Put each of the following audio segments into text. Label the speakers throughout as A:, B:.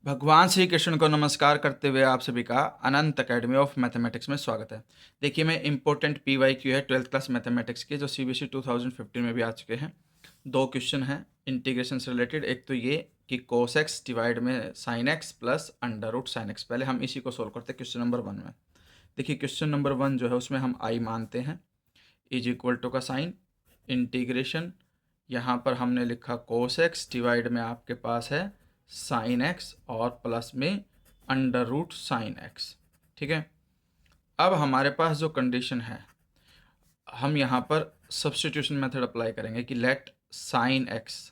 A: भगवान श्री कृष्ण को नमस्कार करते हुए आप सभी का अनंत अकेडमी ऑफ मैथमेटिक्स में स्वागत है। देखिए, मैं इंपॉर्टेंट पीवाईक्यू है 12th क्लास मैथमेटिक्स के जो सीबीएसई 2015 में भी आ चुके हैं। दो क्वेश्चन हैं इंटीग्रेशन से रिलेटेड। एक तो ये कि कोस एक्स डिवाइड में sine x plus under root sine x. पहले हम इसी को सोल्व करते हैं क्वेश्चन नंबर 1 में। देखिए, क्वेश्चन नंबर 1 जो है उसमें हम आई मानते हैं इज इक्वल टू का साइन इंटीग्रेशन। यहाँ पर हमने लिखा कोस एक्स डिवाइड में आपके पास है साइन एक्स और प्लस में अंडर रूट साइन एक्स। ठीक है, अब हमारे पास जो कंडीशन है हम यहाँ पर सब्स्टिट्यूशन मेथड अप्लाई करेंगे कि लेट साइन एक्स,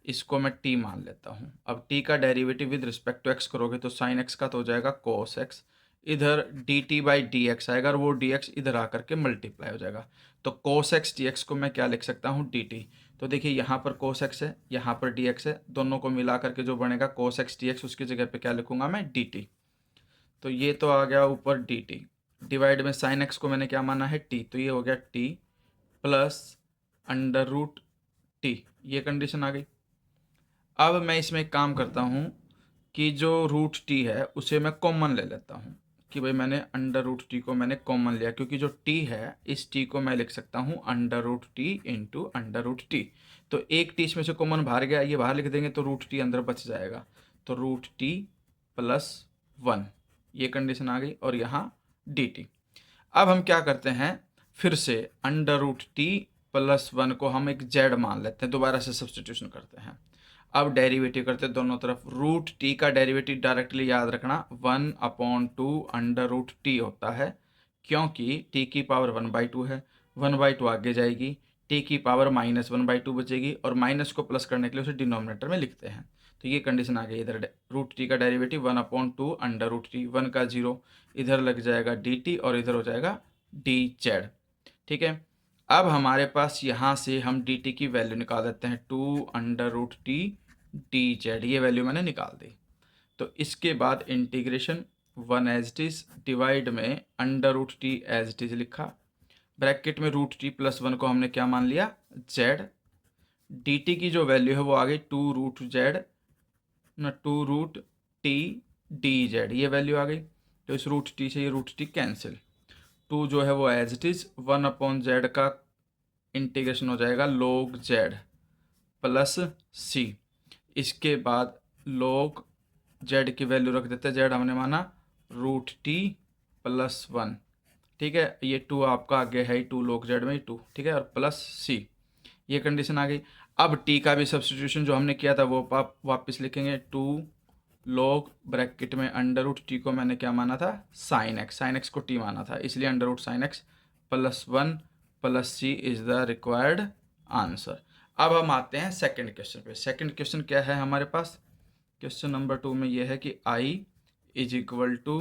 A: इसको मैं टी मान लेता हूँ। अब टी का derivative with respect to x करोगे तो साइन एक्स का तो हो जाएगा कोस एक्स, इधर d t by d x आएगा और वो डी एक्स इधर आकर के मल्टीप्लाई हो जाएगा। तो कोस एक्स डी एक्स को मैं क्या लिख सकता हूँ, डी टी। तो देखिए, यहाँ पर कोस एक्स है, यहाँ पर डी एक्स है, दोनों को मिला करके जो बनेगा कोस एक्स डी एक्स, उसकी जगह पे क्या लिखूंगा मैं, डी टी। तो ये तो आ गया ऊपर डी टी, डिवाइड में साइन एक्स को मैंने क्या माना है, टी, तो ये हो गया t plus under root t, ये कंडीशन आ गई। अब मैं इसमें एक काम करता हूँ कि जो रूट टी है उसे मैं कॉमन ले लेता हूँ कि भाई मैंने अंडर रूट टी को मैंने कॉमन लिया, क्योंकि जो टी है इस टी को मैं लिख सकता हूँ under root t into under root t. तो एक टी इसमें से कॉमन बाहर गया, ये बाहर लिख देंगे तो रूट टी अंदर बच जाएगा। तो रूट टी प्लस 1, ये कंडीशन आ गई, और यहाँ डी टी। अब हम क्या करते हैं, फिर से अंडर रूट टी प्लस 1 को हम एक जेड मान लेते हैं, दोबारा से सब्सटीट्यूशन करते हैं। अब डेरिवेटिव करते हैं दोनों तरफ। रूट टी का डेरिवेटिव डायरेक्टली याद रखना 1/2 अंडर रूट टी होता है, क्योंकि टी की पावर 1/2 है, 1/2 आगे जाएगी, टी की पावर -1/2 बचेगी, और माइनस को प्लस करने के लिए उसे डिनोमिनेटर में लिखते हैं। तो ये कंडीशन आ गई। इधर रूट टी का डेरिवेटिव 1/2 अंडर रूट टी, 1 का 0, इधर लग जाएगा डी टी और इधर हो जाएगा डी जेड। ठीक है, अब हमारे पास यहाँ से हम डी टी की वैल्यू निकाल देते हैं, 2 under root t d z, ये वैल्यू मैंने निकाल दी। तो इसके बाद integration 1 as it is divide में under root t as it is लिखा, ब्रैकेट में रूट टी प्लस 1 को हमने क्या मान लिया, जेड। डी टी की जो वैल्यू है वो आ गई 2 रूट जेड ना 2 रूट टी डी जेड, ये वैल्यू आ गई। तो इस रूट टी से ये रूट टी कैंसिल, 2 जो है वो एज इट इज 1/z का इंटीग्रेशन हो जाएगा log z प्लस सी। इसके बाद log z की वैल्यू रख देते हैं, z हमने माना रूट टी प्लस 1। ठीक है, ये 2 आपका आगे है 2 log z में 2, ठीक है, और प्लस सी, ये कंडीशन आ गई। अब टी का भी सब्स्टिट्यूशन जो हमने किया था वो आप वापस लिखेंगे, 2 log ब्रैकेट में अंडर रूट टी को मैंने क्या माना था, साइन एक्स, साइन एक्स को टी माना था, इसलिए under root sine x plus 1 plus c is the required answer. अब हम आते हैं सेकंड क्वेश्चन पे। सेकंड क्वेश्चन क्या है हमारे पास, क्वेश्चन नंबर 2 में ये है कि I is equal to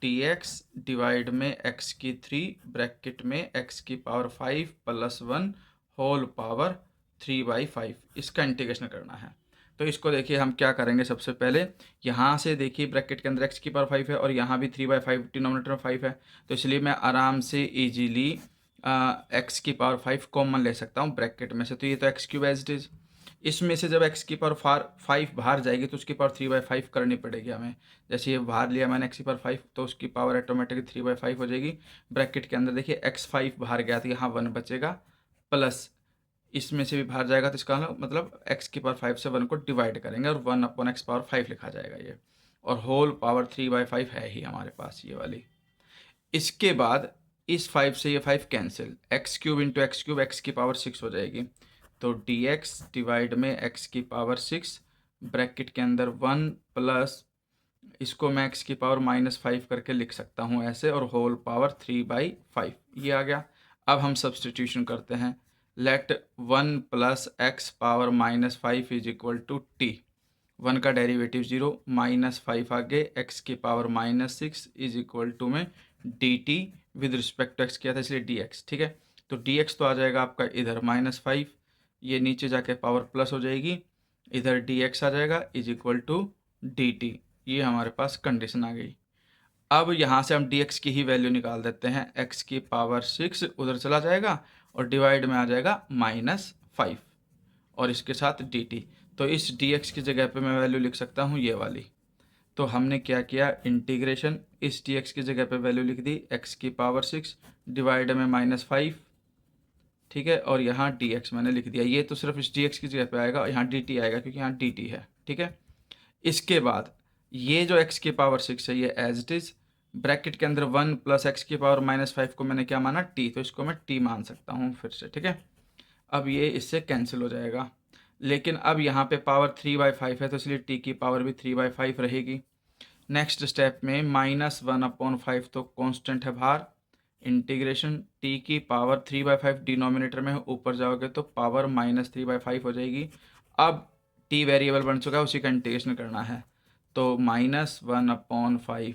A: d x divide में एक्स की 3 ब्रैकेट में एक्स की पावर 5 प्लस 1 होल पावर 3/5, इसका इंटीग्रेशन करना है। तो इसको देखिए हम क्या करेंगे, सबसे पहले यहाँ से देखिए ब्रैकेट के अंदर x की पावर 5 है और यहाँ भी 3/5 डिनोमिनेटर में 5 है, तो इसलिए मैं आराम से इजीली x की पावर 5 कॉमन ले सकता हूँ ब्रैकेट में से। तो ये तो x³ एज इट इज, इसमें से जब x की पावर 5 बाहर जाएगी तो उसकी पावर 3/5 करनी पड़ेगी हमें। जैसे ये बाहर लिया मैंने x की पावर 5, तो उसकी पावर ऑटोमेटिकली 3/5 हो जाएगी। ब्रैकेट के अंदर देखिए x5 बाहर गया तो यहाँ 1 बचेगा, प्लस इसमें से भी बाहर जाएगा तो इसका मतलब x की पावर 5 से 1 को डिवाइड करेंगे और 1/x पावर 5 लिखा जाएगा ये, और होल पावर 3/5 है ही हमारे पास ये वाली। इसके बाद इस 5 से ये 5 cancel, x³ into x³ x की पावर 6 हो जाएगी, तो dx डिवाइड में x की पावर 6 ब्रैकेट के अंदर 1 प्लस इसको मैं x की पावर -5 करके लिख सकता हूँ ऐसे, और होल पावर 3/5, ये आ गया। अब हम सब्सटीट्यूशन करते हैं, let 1 plus x power -5 is equal to t, 1 का डेरिवेटिव 0, -5 आगे x की पावर -6 इज इक्वल टू में d t with respect to x किया था इसलिए dx। ठीक है, तो dx तो आ जाएगा आपका इधर -5, ये नीचे जाके पावर प्लस हो जाएगी, इधर dx आ जाएगा इज इक्वल टू dt, ये हमारे पास कंडीशन आ गई। अब यहाँ से हम dx की ही वैल्यू निकाल देते हैं, x की पावर 6 उधर चला जाएगा और डिवाइड में आ जाएगा -5 और इसके साथ dt। तो इस dx की जगह पे मैं वैल्यू लिख सकता हूँ ये वाली, तो हमने क्या किया, इंटीग्रेशन इस टी एक्स की जगह पे वैल्यू लिख दी एक्स की पावर 6 डिवाइड में -5, ठीक है, और यहाँ डी एक्स मैंने लिख दिया। ये तो सिर्फ इस डी एक्स की जगह पे आएगा, यहाँ डी टी आएगा क्योंकि यहाँ डी टी है, ठीक है। इसके बाद ये जो x की पावर 6 है ये एज इट इज़ ब्रैकेट के अंदर 1 प्लस एक्स की पावर -5 को मैंने क्या माना, t, तो इसको मैं t मान सकता हूँ फिर से, ठीक है। अब ये इससे कैंसिल हो जाएगा, लेकिन अब यहाँ पे पावर 3/5 है तो इसलिए t की पावर भी 3/5 रहेगी। नेक्स्ट स्टेप में -1/5 तो कांस्टेंट है बाहर, इंटीग्रेशन t की पावर 3/5 डिनोमिनेटर में है, ऊपर जाओगे तो पावर -3/5 हो जाएगी। अब t वेरिएबल बन चुका है, उसी का इंटीग्रेशन करना है, तो -1/5,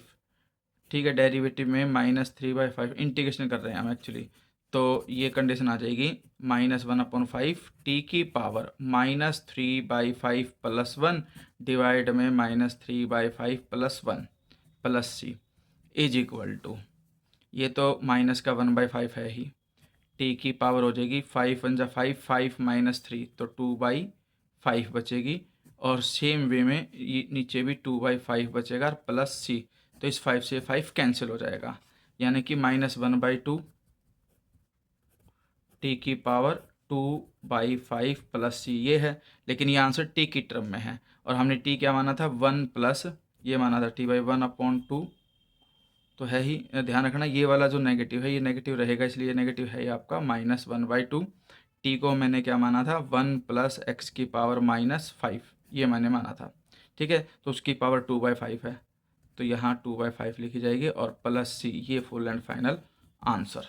A: ठीक है, डेरिवेटिव में -3/5 इंटीग्रेशन कर रहे हैं हम एक्चुअली, तो ये कंडीशन आ जाएगी -1/5 टी की पावर -3/5 प्लस 1 डिवाइड में -3/5 plus 1 plus c is equal to, ये तो माइनस का 1/5 है ही, टी की पावर हो जाएगी 5 5 -3 तो 2/5 बचेगी, और सेम वे में ये नीचे भी 2/5 बचेगा प्लस सी, तो इस 5 से 5 कैंसिल हो जाएगा, यानी कि -1/2 टी की पावर 2/5 प्लस सी ये है, लेकिन ये आंसर टी की टर्म में है, और हमने टी क्या माना था, 1 प्लस ये माना था t/1/2, तो है ही, ध्यान रखना ये वाला जो नेगेटिव है ये नेगेटिव रहेगा, इसलिए नेगेटिव है ये आपका -1/2। टी को मैंने क्या माना था, 1 प्लस एक्स की पावर -5 ये मैंने माना था, ठीक है, तो उसकी पावर 2/5 है, तो यहाँ 2/5 लिखी जाएगी, और प्लस सी ये फुल एंड फाइनल आंसर।